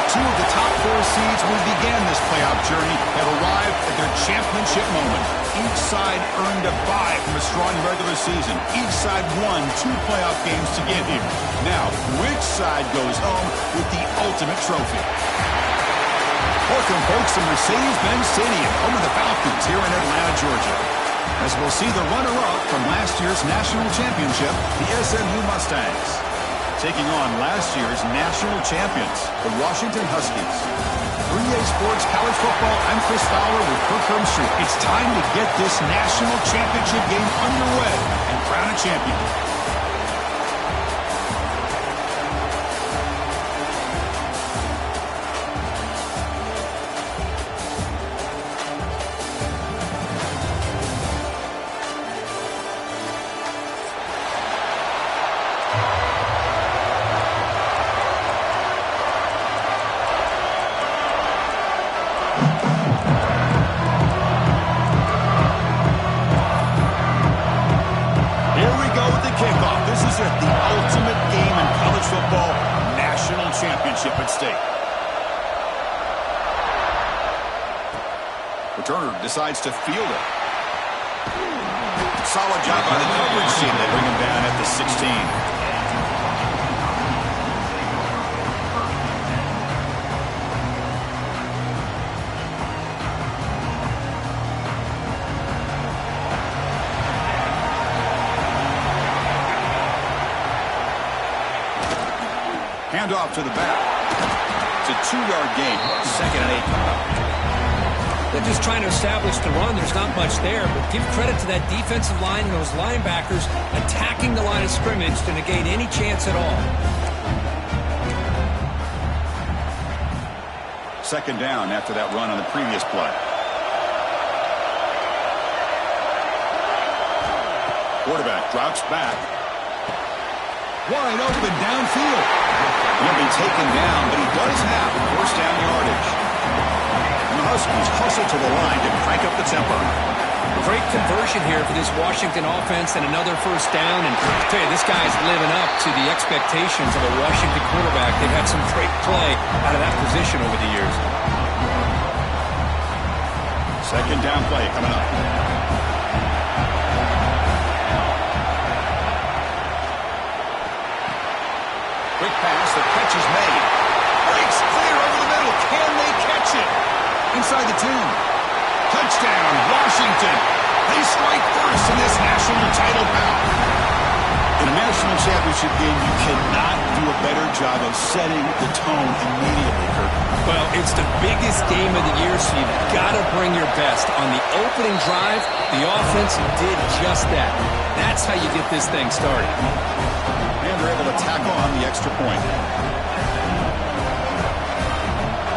Two of the top four seeds who began this playoff journey have arrived at their championship moment. Each side earned a bye from a strong regular season. Each side won 2 playoff games to get here. Now, which side goes home with the ultimate trophy? Welcome, folks, to Mercedes-Benz Stadium, home of the Falcons here in Atlanta, Georgia. As we'll see the runner-up from last year's national championship, the SMU Mustangs, taking on last year's national champions, the Washington Huskies. 3A Sports College Football, I'm Chris Fowler with Kirk Herbstreit. It's time to get this national championship game underway and crown a champion. Decides to field it. Solid job by the coverage team. They bring him down at the 16. Hand off to the back. It's a 2-yard gain. 2nd and 8 coming up. They're just trying to establish the run. There's not much there, but give credit to that defensive line and those linebackers attacking the line of scrimmage to negate any chance at all. 2nd down after that run on the previous play. Quarterback drops back. Wide open downfield. He'll be taken down, but he does have 1st down yardage. The Huskies hustle to the line to crank up the tempo. Great conversion here for this Washington offense and another 1st down. And I tell you, this guy's living up to the expectations of a Washington quarterback. They've had some great play out of that position over the years. 2nd down play coming up. Quick pass, the catch is made. Breaks clear over the middle. Can they catch it? Inside the 10. Touchdown, Washington. They strike first in this national title bout. In a national championship game, you cannot do a better job of setting the tone immediately, Kirk. Well, it's the biggest game of the year, so you've got to bring your best. On the opening drive, the offense did just that. That's how you get this thing started. And they're able to tackle on the extra point.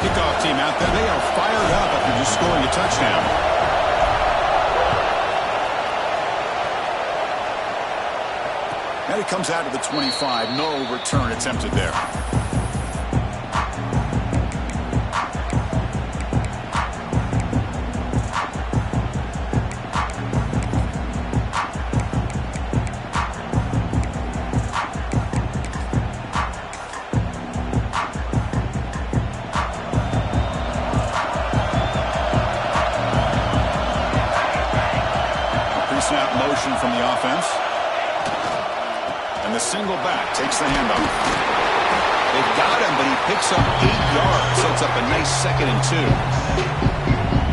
Kickoff team out there. They are fired up after just scoring a touchdown. And it comes out to the 25. No return attempted there. Pre-snap motion from the offense. And the single back takes the handoff. They've got him, but he picks up 8 yards. Sets up a nice 2nd and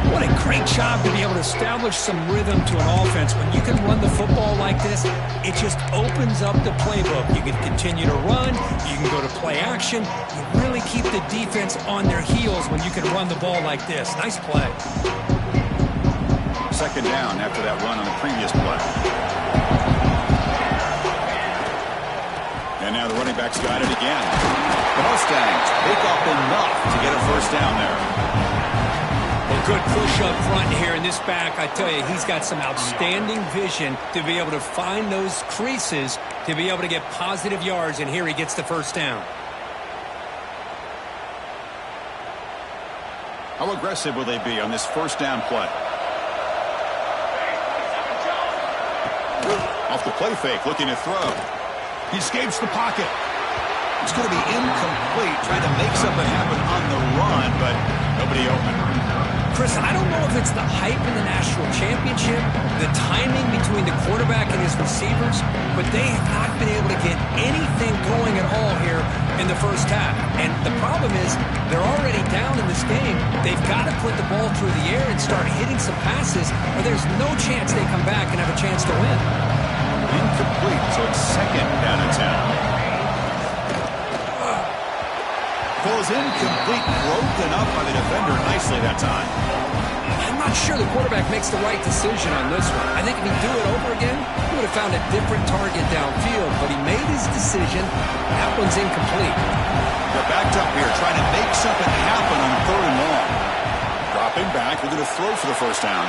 2. What a great job to be able to establish some rhythm to an offense. When you can run the football like this, it just opens up the playbook. You can continue to run. You can go to play action. You really keep the defense on their heels when you can run the ball like this. Nice play. 2nd down after that run on the previous play. And now the running back's got it again. The Mustangs pick up enough to get a 1st down there. A good push up front here in this back. I tell you, he's got some outstanding vision to be able to find those creases to be able to get positive yards, and here he gets the 1st down. How aggressive will they be on this 1st down play? Off the play fake, looking to throw. He escapes the pocket. It's going to be incomplete, trying to make something happen on the run, but nobody open. Chris, I don't know if it's the hype in the national championship, the timing between the quarterback and his receivers, but they have not been able to get anything going at all here in the first half. And the problem is they're already down in this game. They've got to put the ball through the air and start hitting some passes, or there's no chance they come back and have a chance to win. Incomplete, so it's second down and 10. Falls incomplete, broken up by the defender nicely that time. I'm not sure the quarterback makes the right decision on this one. I think if he'd do it over again, he would have found a different target downfield, but he made his decision. That one's incomplete. They're backed up here, trying to make something happen on third and long. Dropping back, they're going to throw for the first down.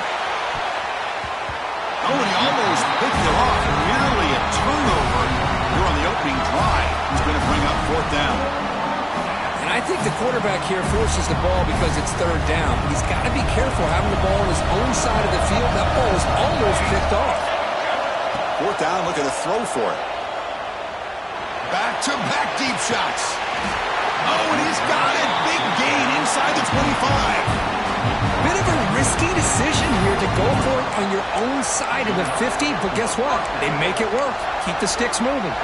Oh, and he almost picked it off. Nearly a turnover here on the opening drive. He's going to bring up fourth down. I think the quarterback here forces the ball because it's third down. He's got to be careful having the ball on his own side of the field. That ball is almost picked off. Fourth down, looking to throw for it. Back-to-back deep shots. Oh, and he's got it. Big gain inside the 25. Bit of a risky decision here to go for it on your own side of the 50, but guess what? They make it work. Keep the sticks moving.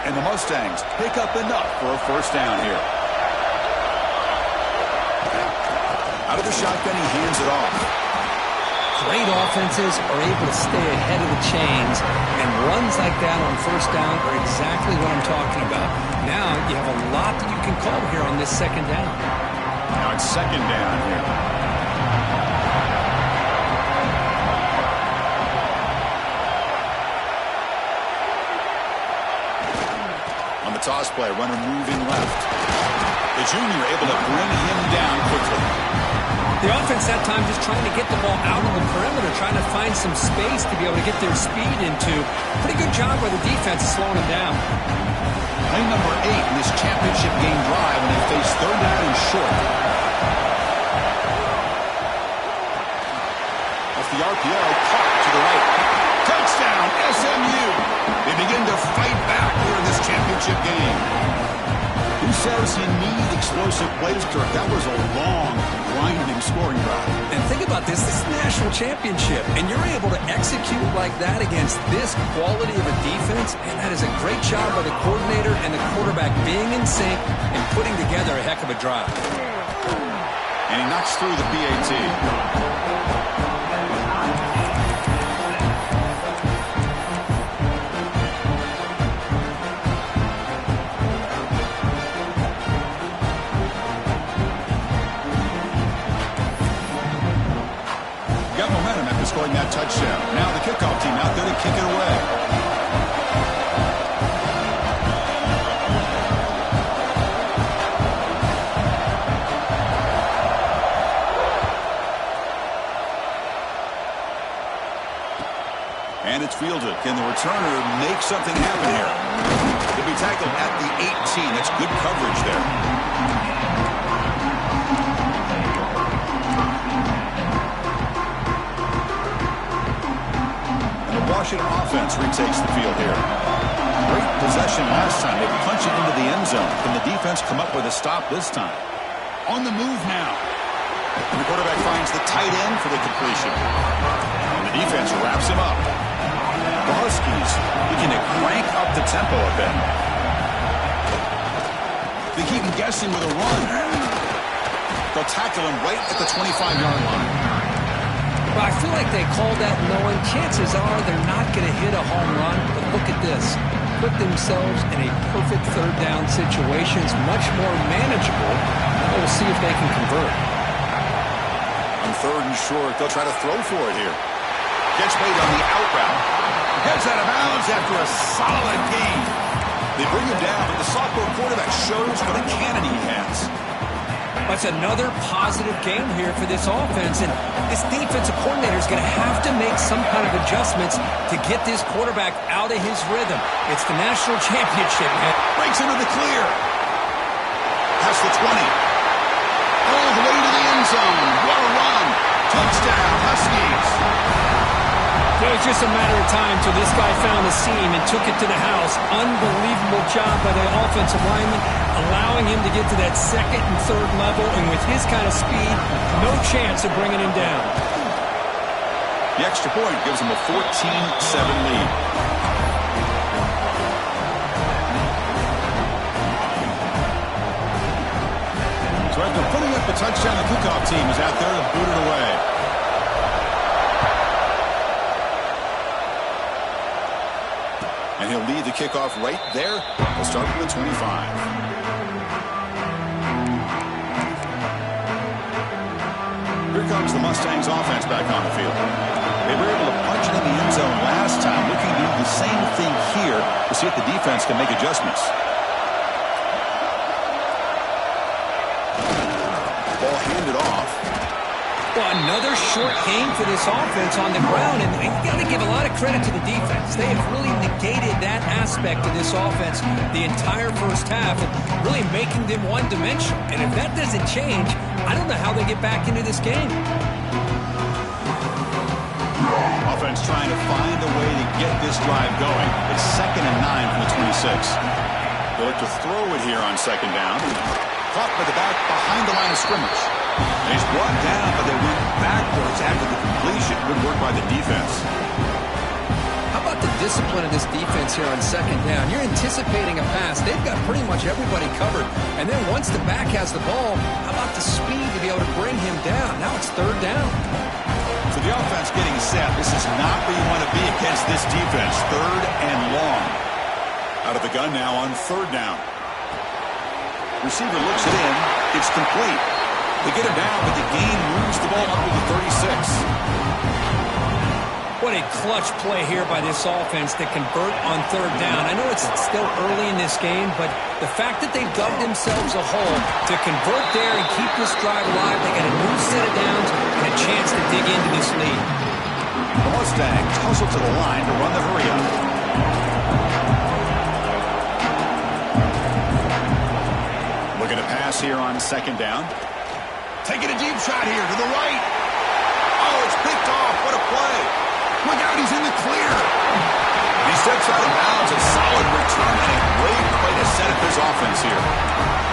And the Mustangs pick up enough for a first down here. Out of the shotgun, he hands it off. Great offenses are able to stay ahead of the chains, and runs like that on first down are exactly what I'm talking about. Now you have a lot that you can call here on this second down. Now it's second down here. Toss play, runner moving left. The junior able to bring him down quickly. The offense that time just trying to get the ball out of the perimeter, trying to find some space to be able to get their speed into. Pretty good job by the defense slowing them down. Play number 8 in this championship game drive when they face third down and short. Off the RPO, caught to the right. Touchdown, SMU. They begin to fight back here in this championship game. Who says you need explosive plays, Kirk? That was a long, grinding scoring drive. And think about this. This is the national championship, and you're able to execute like that against this quality of a defense, and that is a great job by the coordinator and the quarterback being in sync and putting together a heck of a drive. And he knocks through the PAT. Scoring that touchdown. Now the kickoff team out there to kick it away. And it's fielded. Can the returner make something happen here? He'll be tackled at the 18. That's good coverage there. Washington offense retakes the field here. Great possession last time. They punch it into the end zone. Can the defense come up with a stop this time? On the move now. And the quarterback finds the tight end for the completion. And the defense wraps him up. The Huskies looking to crank up the tempo a bit. They keep him guessing with a run. They'll tackle him right at the 25-yard line. Well, I feel like they called that knowing chances are they're not going to hit a home run. But look at this. Put themselves in a perfect third down situation. It's much more manageable. Now we'll see if they can convert. On third and short, they'll try to throw for it here. Gets made on the out route. Gets out of bounds after a solid gain. They bring him down, but the sophomore quarterback shows what a cannon he has. That's another positive game here for this offense, and this defensive coordinator is going to have to make some kind of adjustments to get this quarterback out of his rhythm. It's the national championship, man. Breaks into the clear. Past the 20. All the way to the end zone. What a run. Touchdown, Huskies. It was just a matter of time till this guy found the seam and took it to the house. Unbelievable job by the offensive lineman, allowing him to get to that second and third level, and with his kind of speed, no chance of bringing him down. The extra point gives him a 14-7 lead. So after putting up a touchdown, the kickoff team is out there to boot it away. And he'll lead the kickoff right there. He'll start from the 25. Here comes the Mustangs offense back on the field. They were able to punch it in the end zone last time, looking to do the same thing here to see if the defense can make adjustments. Ball handed off. Well, another short game for this offense on the ground, and you got to give a lot of credit to the defense. They have really negated that aspect of this offense the entire first half, and really making them one-dimensional. And if that doesn't change, I don't know how they get back into this game. Offense trying to find a way to get this drive going. It's 2nd and 9 from the 26. They look to throw it here on 2nd down. Caught by the back behind the line of scrimmage. And he's brought down, but they went backwards after the completion. Good work by the defense. How about the discipline of this defense here on 2nd down? You're anticipating a pass. They've got pretty much everybody covered. And then once the back has the ball, how about the speed to be able to bring him down? Now it's 3rd down. So the offense getting set. This is not where you want to be against this defense. 3rd and long. Out of the gun now on 3rd down. Receiver looks it in. It's complete. They get him down, but the gain moves the ball up to the 36. What a clutch play here by this offense to convert on 3rd down. I know it's still early in this game, but the fact that they've dug themselves a hole to convert there and keep this drive alive, they got a new set of downs and a chance to dig into this lead. The Mustangs hustle to the line to run the hurry-up. Looking to pass here on 2nd down. Taking a deep shot here to the right. Oh, it's picked off. What a play. Look out, he's in the clear. He steps out of bounds. A solid return and a great way to set up his offense here.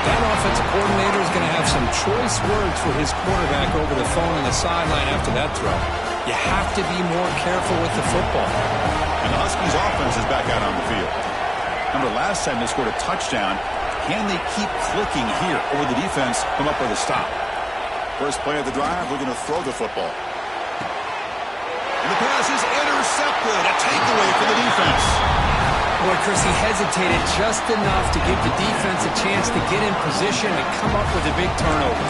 That offensive coordinator is going to have some choice words for his quarterback over the phone on the sideline after that throw. You have to be more careful with the football. And the Huskies offense is back out on the field. Remember, last time they scored a touchdown. Can they keep clicking here, or will the defense come up with a stop? First play of the drive, we're going to throw the football. And the pass is intercepted. A takeaway for the defense. Boy, Chris, he hesitated just enough to give the defense a chance to get in position and come up with a big turnover.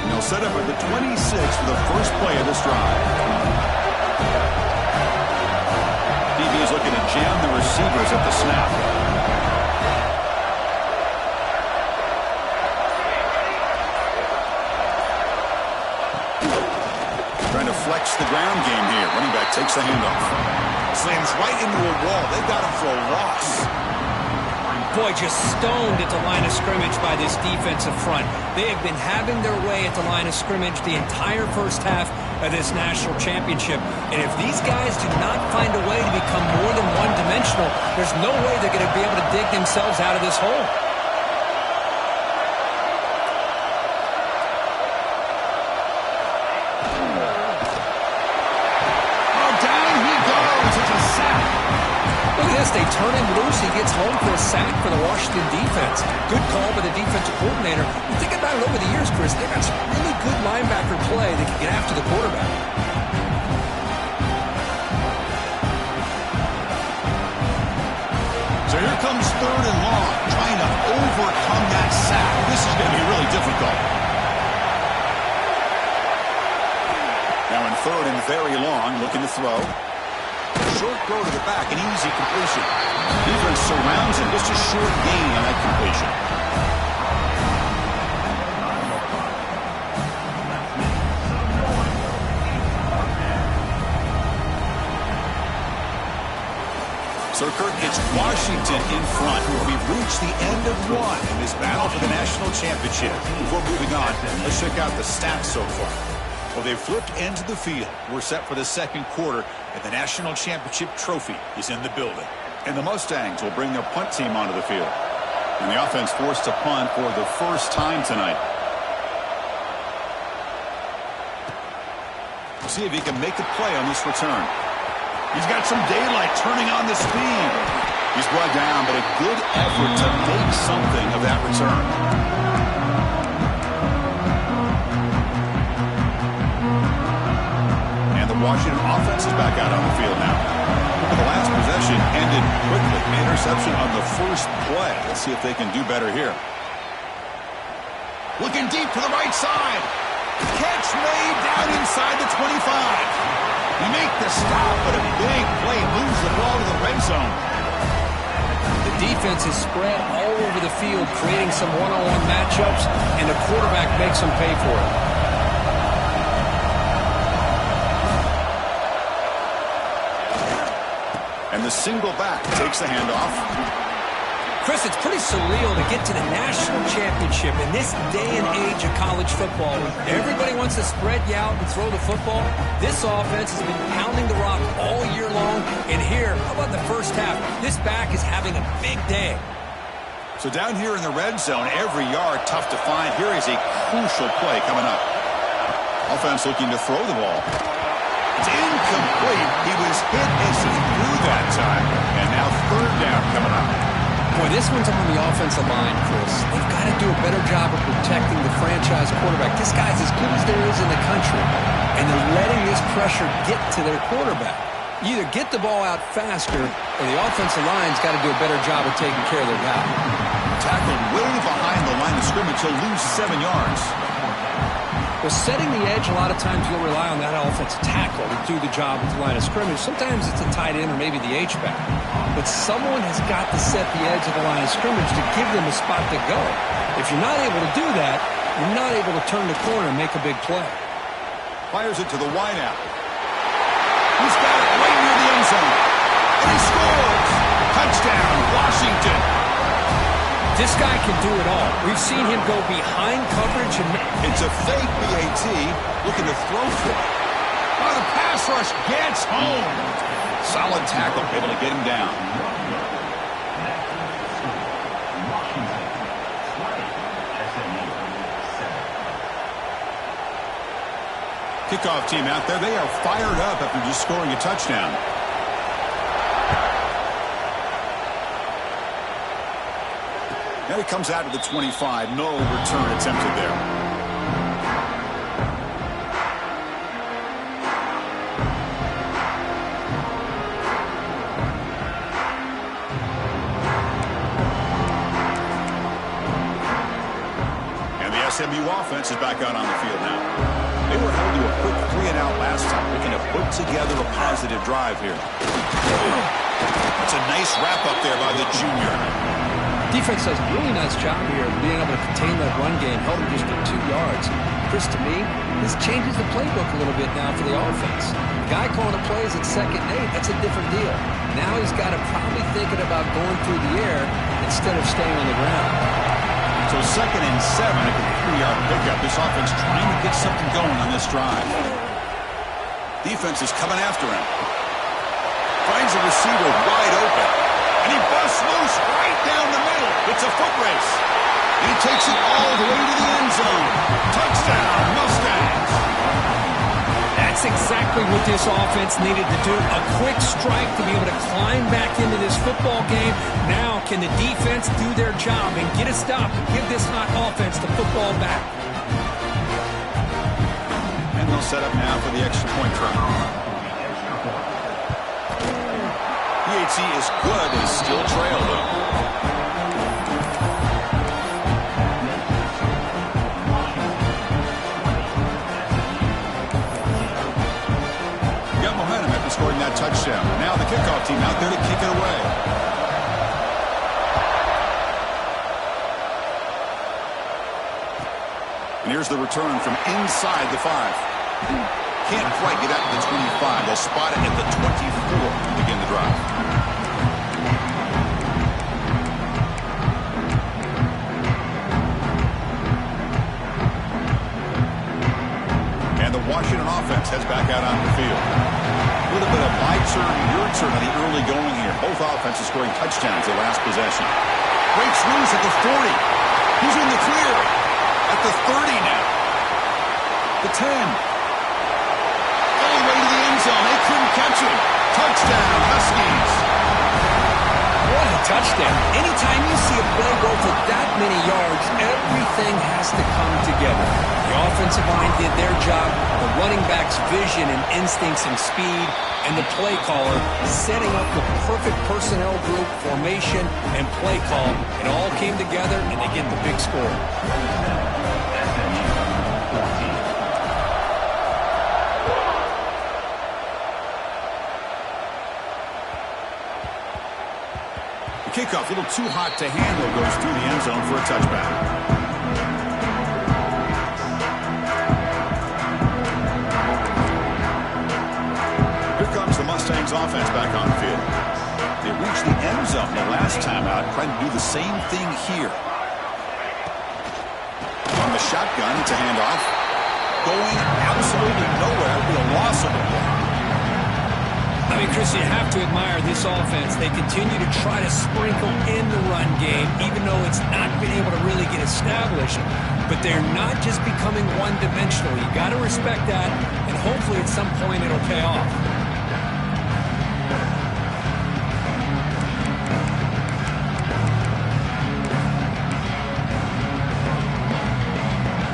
And they'll set up at the 26 for the first play of this drive. He's looking to jam the receivers at the snap. Trying to flex the ground game here. Running back takes the handoff. Slams right into a wall. They've got him for a loss. Boy, just stoned at the line of scrimmage by this defensive front. They have been having their way at the line of scrimmage the entire first half of this national championship. And if these guys do not find a way to become more than one-dimensional, there's no way they're going to be able to dig themselves out of this hole. Oh, down he goes. It's a sack. Look at this. They turn him loose. He gets home for a sack for the Washington defense. Good call by the defensive coordinator. You think about it over the years, Chris, they've got some really good linebacker play that can get after the quarterback. So here comes 3rd and long, trying to overcome that sack. This is going to be really difficult. Now in 3rd and very long, looking to throw. Short throw to the back, an easy completion. Defense surrounds him, just a short gain on that completion. So So, Kirk, it's Washington in front. We've reached the end of one in this battle for the national championship. Before moving on, let's check out the stats so far. Well, they've flipped into the field. We're set for the second quarter, and the national championship trophy is in the building. And the Mustangs will bring their punt team onto the field. And the offense forced to punt for the first time tonight. See if he can make a play on this return. He's got some daylight turning on the speed. He's brought down, but a good effort to make something of that return. And the Washington offense is back out on the field now. The last possession ended quickly. Interception on the first play. Let's see if they can do better here. Looking deep to the right side. Catch made down inside the 25. You make the stop, but a big play moves the ball to the red zone. The defense is spread all over the field, creating some one-on-one matchups, and the quarterback makes them pay for it. And the single back takes the handoff. Chris, it's pretty surreal to get to the national championship in this day and age of college football. Everybody wants to spread you out and throw the football. This offense has been pounding the rock all year long. And here, how about the first half? This back is having a big day. So down here in the red zone, every yard tough to find. Here is a crucial play coming up. Offense looking to throw the ball. It's incomplete. He was hit as he threw that time. And now third down coming up. Boy, this one's on the offensive line, Chris. They've got to do a better job of protecting the franchise quarterback. This guy's as good as there is in the country, and they're letting this pressure get to their quarterback. You either get the ball out faster, or the offensive line's got to do a better job of taking care of their guy. Tackled way behind the line of scrimmage. He'll lose 7 yards. Well, setting the edge, a lot of times you'll rely on that offensive tackle to do the job at the line of scrimmage. Sometimes it's a tight end or maybe the H-back. But someone has got to set the edge of the line of scrimmage to give them a spot to go. If you're not able to do that, you're not able to turn the corner and make a big play. Fires it to the wideout. He's got it right near the end zone. And he scores! Touchdown, Washington! This guy can do it all. We've seen him go behind coverage. It's a fake BAT looking to throw for it. Oh, the pass rush gets home. Solid tackle, able to get him down. Kickoff team out there. They are fired up after just scoring a touchdown. Now he comes out to the 25. No return attempted there. And the SMU offense is back out on the field now. They were held to a quick 3-and-out last time, looking to put together a positive drive here. That's a nice wrap-up there by the junior. Defense does a really nice job here of being able to contain that run game, held him just at 2 yards. Chris, to me, this changes the playbook a little bit now for the offense. The guy calling the plays at 2nd and 8, that's a different deal. Now he's got to probably thinking about going through the air instead of staying on the ground. So 2nd and 7 at the 3-yard pickup. This offense trying to get something going on this drive. Defense is coming after him. Finds a receiver wide open. And he busts loose right down the middle. It's a foot race. And he takes it all the way to the end zone. Touchdown, Mustangs. That's exactly what this offense needed to do. A quick strike to be able to climb back into this football game. Now can the defense do their job and get a stop and give this hot offense the football back? And they'll set up now for the extra point try. PAT is good, is still trailed though. Got momentum after scoring that touchdown. Now the kickoff team out there to kick it away. And here's the return from inside the 5. Can't quite get out to the 25. They'll spot it at the 24 to begin the drive. offense heads back out on the field. A little bit of my turn, your turn on the early going here. Both offenses scoring touchdowns their last possession. Breaks loose at the 40. He's in the clear. At the 30 now. The 10. All the way to the end zone. They couldn't catch him. Touchdown, Huskies. What a touchdown. Anytime you see a play go for that many yards, everything has to come together. The offensive line did their job, the running back's vision and instincts and speed, and the play caller setting up the perfect personnel group, formation, and play call. It all came together, and they get the big score. Kickoff, a little too hot to handle, goes through the end zone for a touchback. Here comes the Mustangs offense back on the field. They reached the end zone the last time out, trying to do the same thing here. On the shotgun, it's a handoff. Going absolutely nowhere, it'll be a loss of the ball. I mean, Chris, you have to admire this offense. They continue to try to sprinkle in the run game, even though it's not been able to really get established. But they're not just becoming one-dimensional. You got to respect that, and hopefully at some point it'll pay off.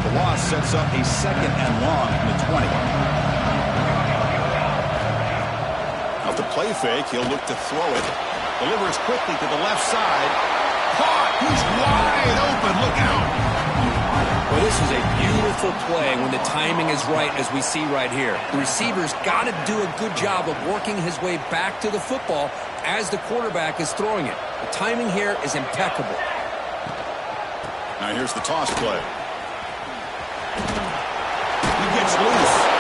The loss sets up a 2nd and long from the 20. The play fake, he'll look to throw it. Delivers quickly to the left side. Caught! He's wide open. Look out! Well, this is a beautiful play when the timing is right, as we see right here. The receiver's got to do a good job of working his way back to the football as the quarterback is throwing it. The timing here is impeccable. Now here's the toss play. He gets loose.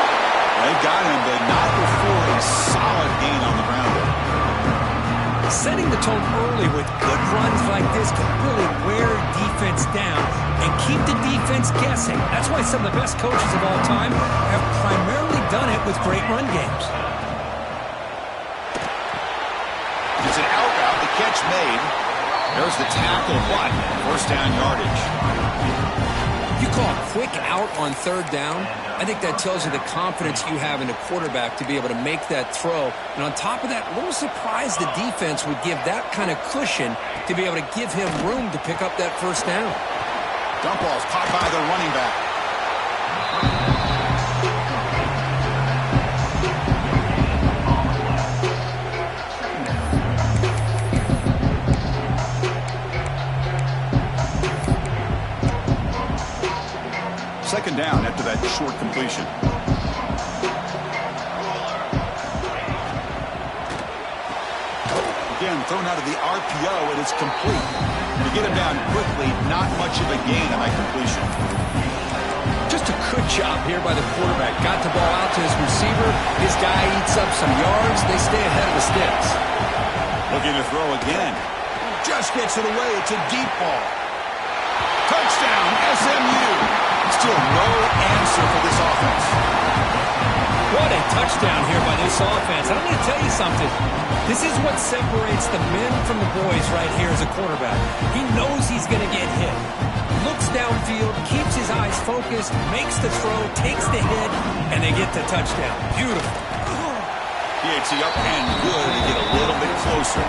They got him, but not before a solid gain on the ground. Setting the tone early with good runs like this can really wear defense down and keep the defense guessing. That's why some of the best coaches of all time have primarily done it with great run games. It's an out route, the catch made. There's the tackle, but first down yardage. You call a quick out on 3rd down, I think that tells you the confidence you have in the quarterback to be able to make that throw. And on top of that, a little surprised the defense would give that kind of cushion to be able to give him room to pick up that first down. Dump ball's caught by the running back. Second down after that short completion. Again, thrown out of the RPO, and it's complete. To get him down quickly, not much of a gain on that completion. Just a good job here by the quarterback. Got the ball out to his receiver. His guy eats up some yards. They stay ahead of the sticks. Looking to throw again. Just gets it away. It's a deep ball. Touchdown, SMU. Still no answer for this offense. What a touchdown here by this offense. I'm going to tell you something. This is what separates the men from the boys right here as a quarterback. He knows he's going to get hit. Looks downfield, keeps his eyes focused, makes the throw, takes the hit, and they get the touchdown. Beautiful. PAT up and good to get a little bit closer.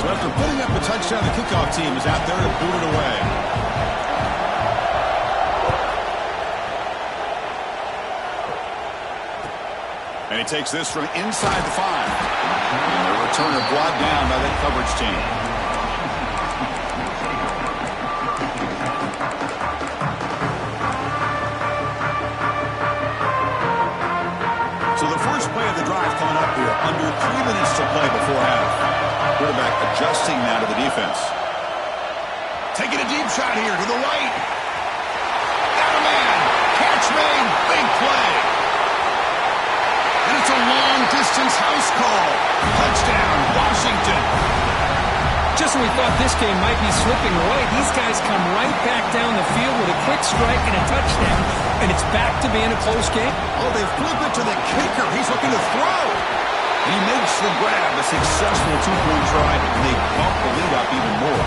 After putting up a touchdown, the kickoff team is out there to boot it away. And he takes this from inside the 5. And the returner brought down by that coverage team. So the first play of the drive coming up here. Under 3 minutes to play before half. Quarterback adjusting now to the defense. Taking a deep shot here to the right. Got a man. Catch made. Big play. And it's a long-distance house call. Touchdown, Washington. Just when we thought this game might be slipping away, these guys come right back down the field with a quick strike and a touchdown, and it's back to being a close game. Oh, they flip it to the kicker. He's looking to throw. He makes the grab, a successful two-point try, and they bump the lead up even more.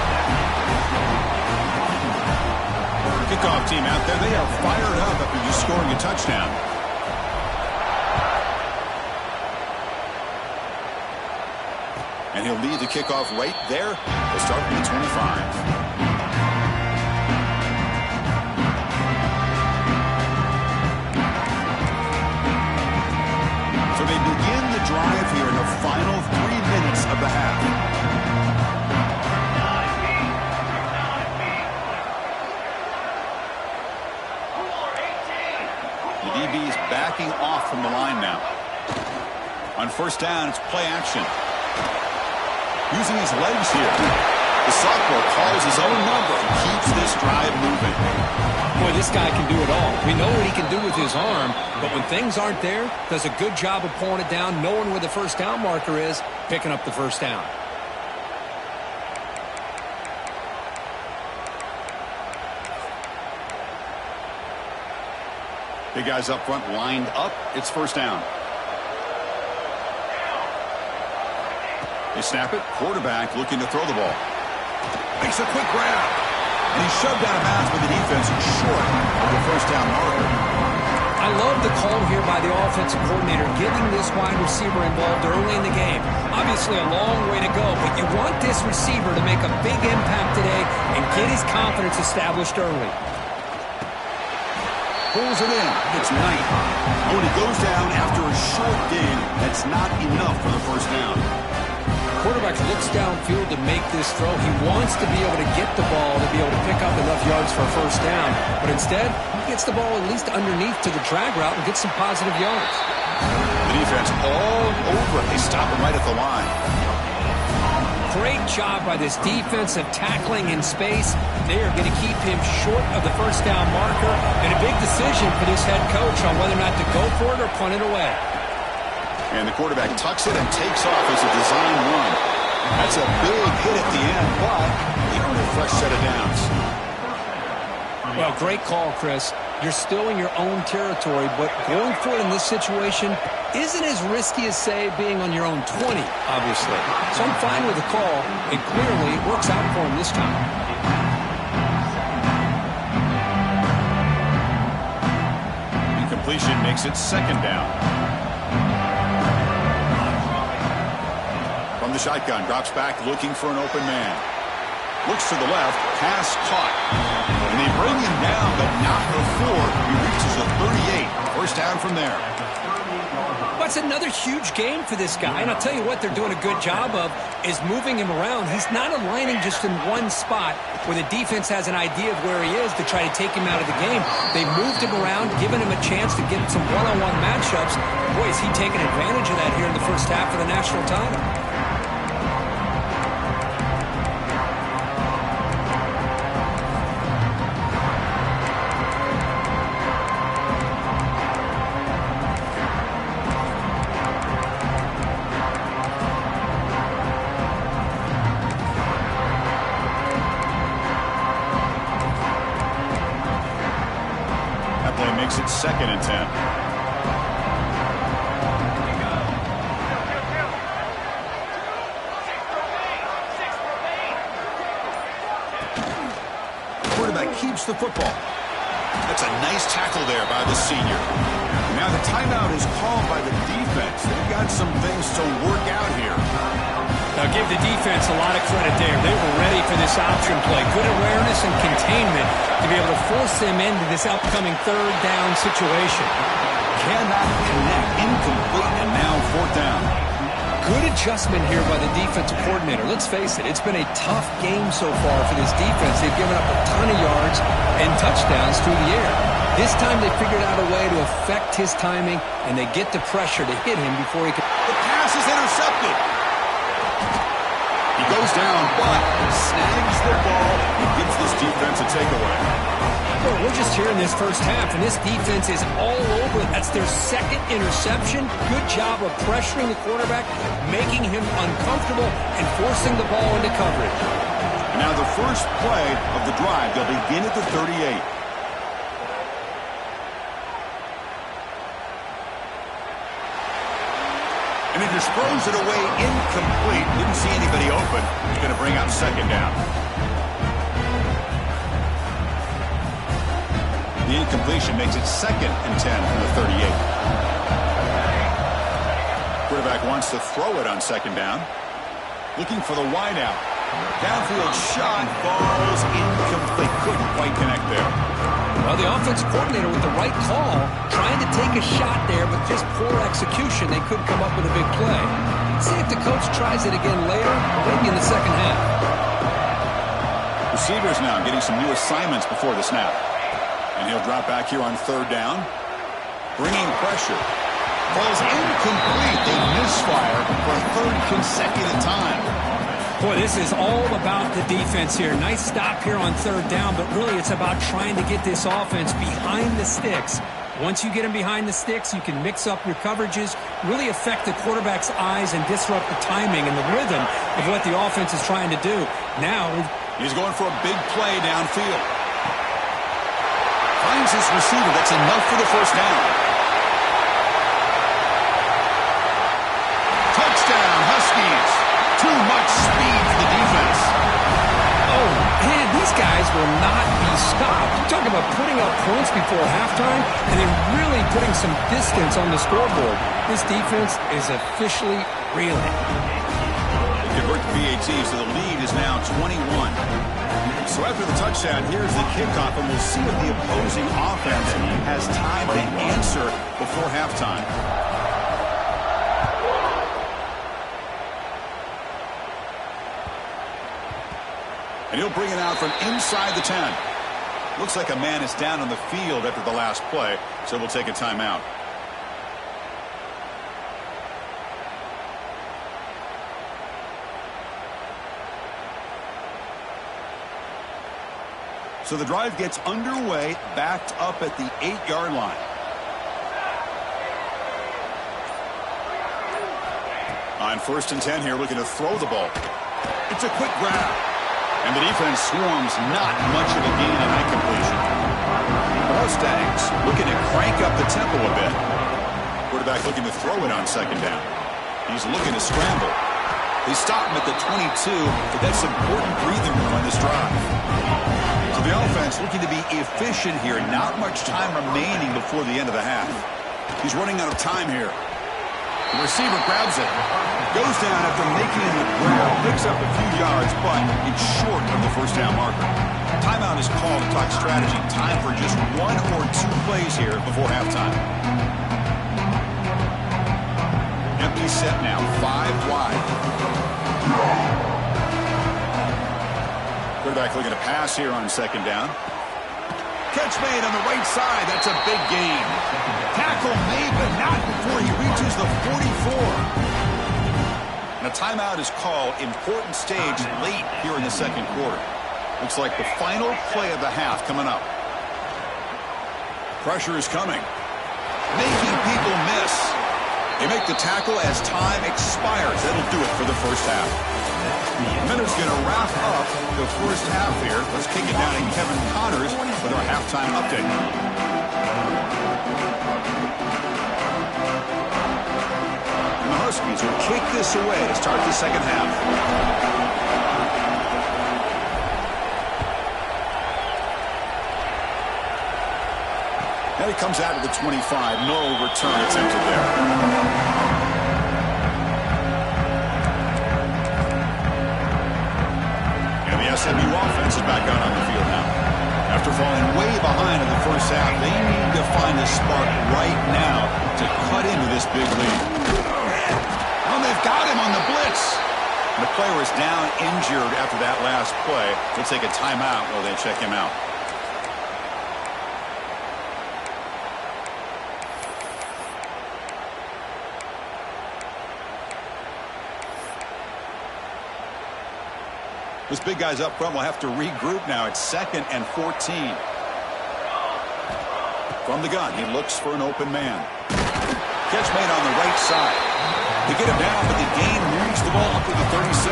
Kickoff team out there, they are fired up after just scoring a touchdown. And he'll lead the kickoff right there. They'll start from the 25. So they begin the drive here in the final 3 minutes of the half. The DB's backing off from the line now. On first down, it's play action. Using his legs here. The sophomore calls his own number and keeps this drive moving. Boy, this guy can do it all. We know what he can do with his arm, but when things aren't there, does a good job of pulling it down, knowing where the first down marker is, picking up the first down. Big guys up front lined up. It's first down. They snap it. Quarterback looking to throw the ball. Makes a quick grab. And he's shoved out of bounds by the defense short of the first down marker. I love the call here by the offensive coordinator, getting this wide receiver involved early in the game. Obviously a long way to go, but you want this receiver to make a big impact today and get his confidence established early. Pulls it in. It's Knight. Oh, and he goes down after a short gain. That's not enough for the first down. Quarterback looks downfield to make this throw. He wants to be able to get the ball to be able to pick up enough yards for a first down. But instead, he gets the ball at least underneath to the drag route and gets some positive yards. The defense all over it. They stop him right at the line. Great job by this defensive tackling in space. They are going to keep him short of the first down marker. And a big decision for this head coach on whether or not to go for it or punt it away. And the quarterback tucks it and takes off as a design run. That's a big hit at the end, but they earn a fresh set of downs. Well, great call, Chris. You're still in your own territory, but going for it in this situation isn't as risky as, say, being on your own 20, obviously. So I'm fine with the call, and clearly it works out for him this time. Incompletion makes it second down. From the shotgun, drops back looking for an open man. Looks to the left, pass caught. And they bring him down, but not before he reaches the 38. First down from there. Well, it's another huge game for this guy, and I'll tell you what they're doing a good job of is moving him around. He's not aligning just in one spot where the defense has an idea of where he is to try to take him out of the game. They moved him around, giving him a chance to get some one-on-one matchups. Boy, is he taking advantage of that here in the first half of the national title. Makes it second and 10. Quarterback keeps the football. That's a nice tackle there by the senior. Now the timeout is called by the defense. They've got some things to work out here. Now give the defense a lot of credit there. They were ready for this option play. Good awareness and containment to be able to force them into this upcoming third down situation. Cannot connect. Incomplete, and now fourth down. Good adjustment here by the defensive coordinator. Let's face it, it's been a tough game so far for this defense. They've given up a ton of yards and touchdowns through the air. This time they figured out a way to affect his timing, and they get the pressure to hit him before he can. The pass is intercepted. He goes down, but snags the ball and gives this defense a takeaway. Well, we're just here in this first half, and this defense is all over. That's their second interception. Good job of pressuring the quarterback, making him uncomfortable, and forcing the ball into coverage. And now the first play of the drive. They'll begin at the 38. And he just throws it away incomplete. Didn't see anybody open. He's going to bring out second down. The incompletion makes it 2nd and 10 from the 38. Quarterback wants to throw it on second down. Looking for the wideout. Downfield shot falls incomplete. Couldn't quite connect there. Well, the offensive coordinator with the right call, trying to take a shot there, but just poor execution. They couldn't come up with a big play. See if the coach tries it again later, maybe in the second half. Receivers now getting some new assignments before the snap. And he'll drop back here on third down. Bringing pressure. Falls incomplete. They misfire for a third consecutive time. Boy, this is all about the defense here. Nice stop here on third down, but really it's about trying to get this offense behind the sticks. Once you get them behind the sticks, you can mix up your coverages, really affect the quarterback's eyes and disrupt the timing and the rhythm of what the offense is trying to do. Now, he's going for a big play downfield. Finds his receiver. That's enough for the first down. Touchdown, Huskies. Too much speed for the defense. Oh, man, these guys will not be stopped. Talk about putting up points before halftime and then really putting some distance on the scoreboard. This defense is officially reeling. They convert the PAT, so the lead is now 21. So after the touchdown, here's the kickoff, and we'll see if the opposing offense has time to answer before halftime. And he'll bring it out from inside the 10. Looks like a man is down on the field after the last play, so we'll take a timeout. So the drive gets underway, backed up at the 8-yard line. On 1st and 10 here, looking to throw the ball. It's a quick grab. And the defense swarms, not much of a gain on that completion. The Mustangs looking to crank up the tempo a bit. Quarterback looking to throw it on second down. He's looking to scramble. They stop him at the 22, but that's important breathing room on this drive. So the offense looking to be efficient here. Not much time remaining before the end of the half. He's running out of time here. The receiver grabs it. Goes down after making the grab. Picks up a few yards, but it's short of the first down marker. Timeout is called to talk strategy. Time for just 1 or 2 plays here before halftime. Empty set now, 5 wide. Quarterback looking to pass here on second down. Catch made on the right side. That's a big gain. Tackle made, but not before he reaches the 44. And a timeout is called. Important stage late here in the second quarter. Looks like the final play of the half coming up. Pressure is coming. Making people miss. They make the tackle as time expires. That'll do it for the first half. Minutes going to wrap up the first half here. Let's kick it down to Kevin Connors with our halftime update. And the Huskies will kick this away to start the second half. And it comes out to the 25. No return attempted there. SMU offense is back out on the field now. After falling way behind in the first half, they need to find a spark right now to cut into this big lead. Well, they've got him on the blitz. The player is down injured after that last play. They'll take a timeout while they check him out. Those big guys up front will have to regroup now. It's 2nd and 14. From the gun, he looks for an open man. Catch made on the right side. They get him down, but the gain moves the ball up to the 36.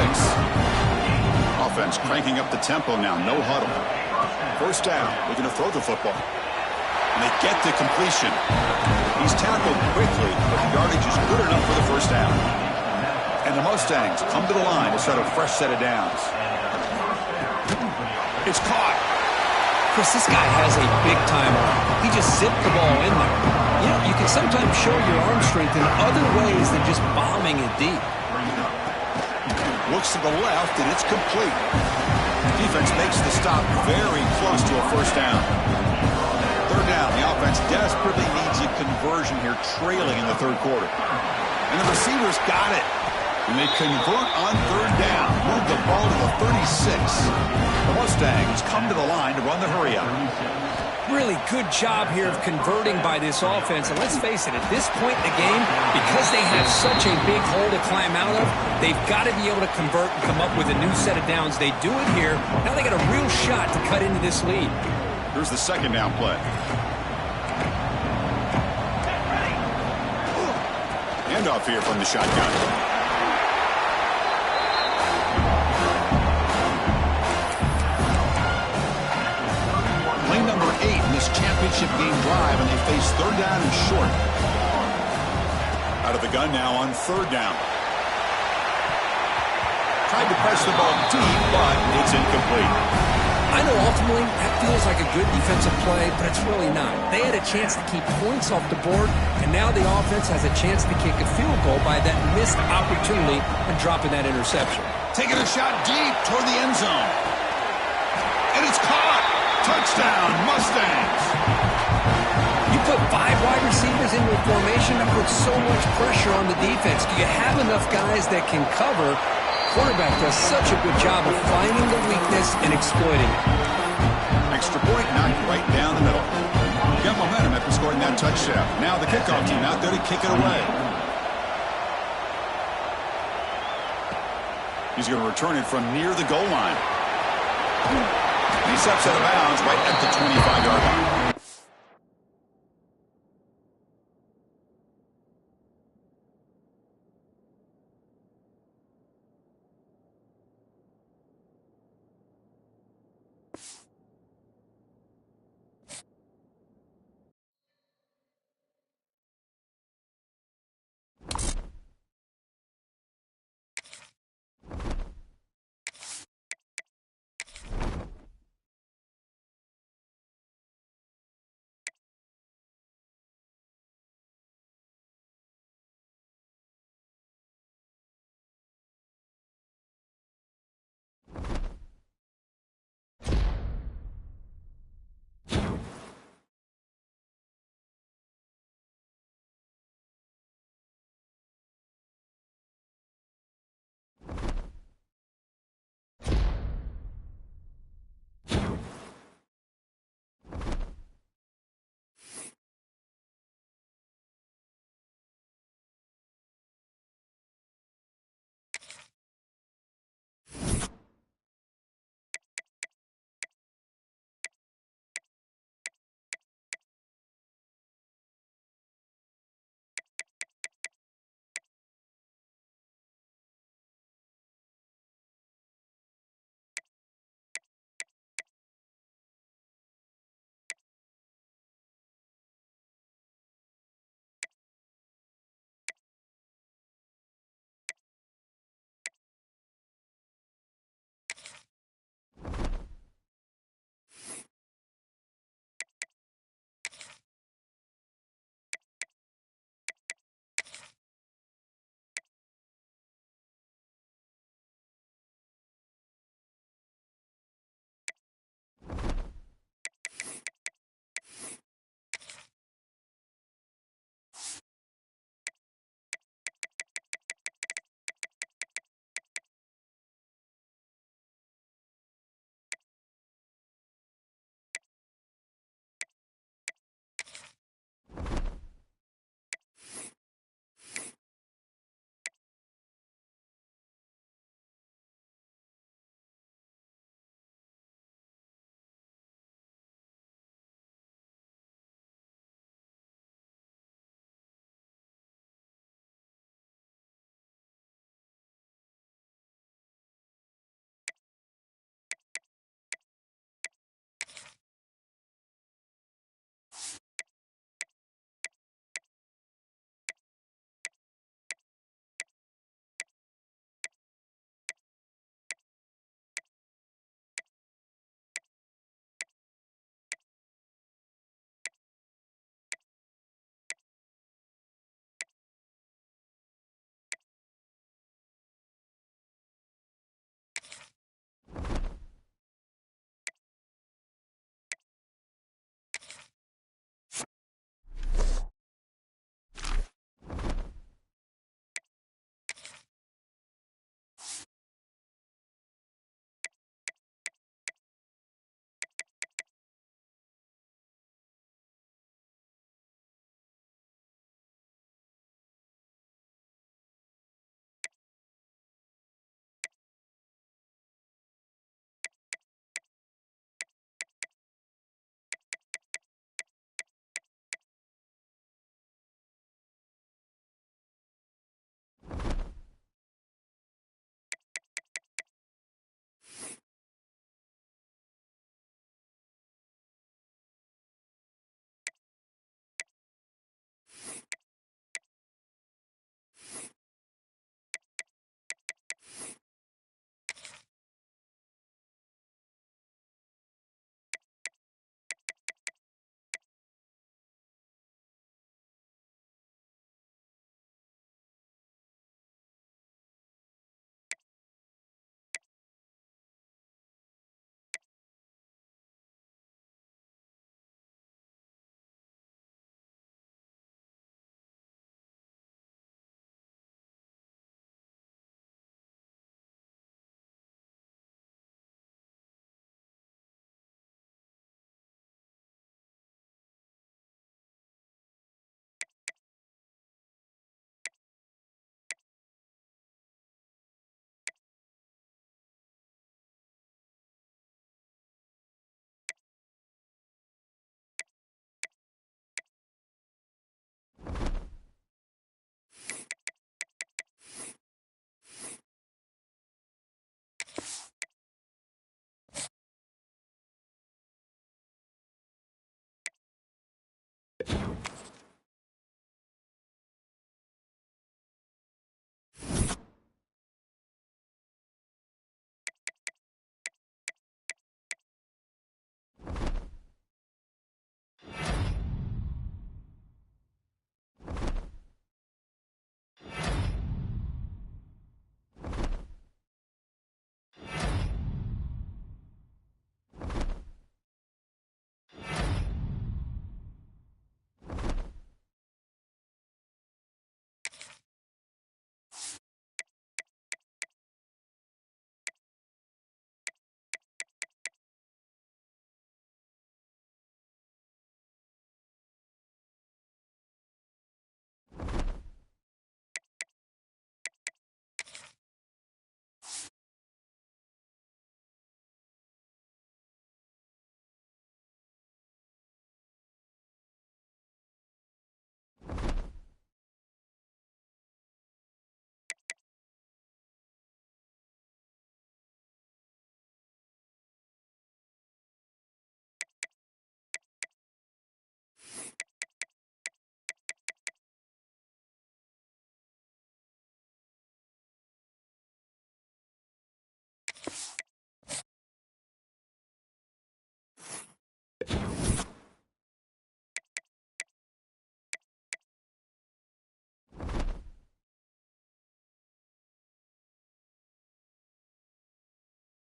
Offense cranking up the tempo now. No huddle. First down. They're going to throw the football. And they get the completion. He's tackled quickly, but the yardage is good enough for the first down. And the Mustangs come to the line to set a fresh set of downs. It's caught. Chris, this guy has a big-time arm. He just zipped the ball in there. You know, you can sometimes show your arm strength in other ways than just bombing it deep. Looks to the left, and it's complete. Defense makes the stop very close to a first down. Third down. The offense desperately needs a conversion here, trailing in the third quarter. And the receivers got it. And they convert on third down. Move the ball to the 36. The Mustangs come to the line to run the hurry-up. Really good job here of converting by this offense. And let's face it, at this point in the game, because they have such a big hole to climb out of, they've got to be able to convert and come up with a new set of downs. They do it here. Now they got a real shot to cut into this lead. Here's the second down play. Handoff here from the shotgun. Play number 8 in this championship game drive, and they face third down and short. Out of the gun now on third down. Tried to press the ball deep, but it's incomplete. I know ultimately that feels like a good defensive play, but it's really not. They had a chance to keep points off the board, and now the offense has a chance to kick a field goal by that missed opportunity and dropping that interception. Taking a shot deep toward the end zone. And it's caught. Touchdown, Mustangs. You put 5 wide receivers into a formation, that puts so much pressure on the defense. Do you have enough guys that can cover? Quarterback does such a good job of finding the weakness and exploiting it. Extra point knocked right down the middle. Got momentum after scoring that touchdown. Now the kickoff team out there to kick it away. He's going to return it from near the goal line. He steps out of bounds right at the 25-yard line.